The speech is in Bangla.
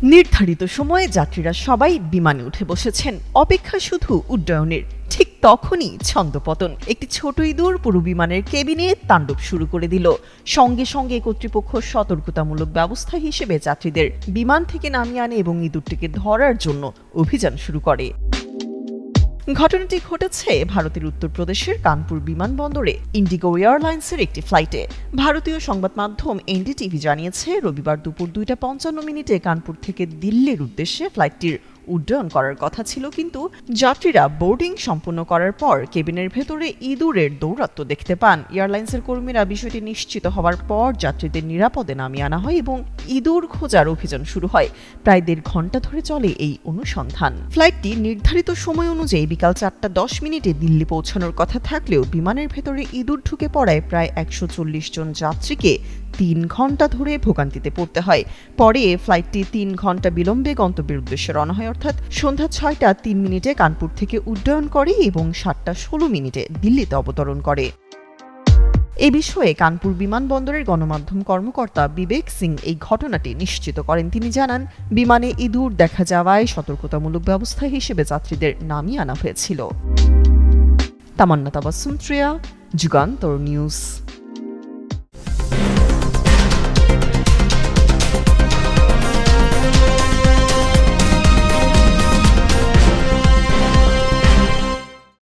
নির্ধারিত সময়ে যাত্রীরা সবাই বিমানে উঠে বসেছেন, অপেক্ষা শুধু উড্ডয়নের। ঠিক তখনই ছন্দপতন। একটি ছোট ইঁদুর পুরো বিমানের কেবিনে তাণ্ডব শুরু করে দিল। সঙ্গে সঙ্গে কর্তৃপক্ষ সতর্কতামূলক ব্যবস্থা হিসেবে যাত্রীদের বিমান থেকে নামিয়ে আনে এবং ইঁদুরটিকে ধরার জন্য অভিযান শুরু করে। ঘটনাটি ঘটেছে ভারতের উত্তরপ্রদেশের কানপুর বিমানবন্দরে ইন্ডিগো এয়ারলাইন্সের একটি ফ্লাইটে। ভারতীয় সংবাদ মাধ্যম এনডিটিভি জানিয়েছে, রবিবার দুপুর 2:55 কানপুর থেকে দিল্লির উদ্দেশ্যে ফ্লাইটটির উড্ডয়ন করার কথা ছিল, কিন্তু যাত্রীরা বোর্ডিং সম্পূর্ণ করার পর কেবিনের ভেতরে ইঁদুরের দৌরাত্ম্য দেখতে পান। এয়ারলাইন্সের কর্মীরা বিষয়টি নিশ্চিত হওয়ার পর যাত্রীদের নিরাপদে নামিয়ে আনা হয় এবং ইঁদুর খোঁজার অভিযান শুরু হয়। প্রায় 1.5 ঘন্টা ধরে চলে এই অনুসন্ধান। ফ্লাইটটি নির্ধারিত সময় অনুযায়ী বিকাল 4:10 দিল্লি পৌঁছানোর কথা থাকলেও বিমানের ভেতরে ইঁদুর ঢুকে পড়ায় প্রায় 140 জন যাত্রীকে 3 ঘন্টা ধরে ভোগান্তিতে পড়তে হয়। পরে ফ্লাইটটি 3 ঘন্টা বিলম্বে গন্তব্যের উদ্দেশ্যে রওনা হয়, অর্থাৎ সন্ধ্যা 6:03 কানপুর থেকে উড্ডয়ন করে এবং 7:16 দিল্লিতে অবতরণ করে। এ বিষয়ে কানপুর বিমানবন্দরের গণমাধ্যম কর্মকর্তা বিবেক সিং এই ঘটনাটি নিশ্চিত করেন। তিনি জানান, বিমানে ইঁদুর দেখা যাওয়ায় সতর্কতামূলক ব্যবস্থা হিসেবে যাত্রীদের নামিয়ে আনা হয়েছিল। তামান্না তাবাসসুম, যুগান্তর নিউজ।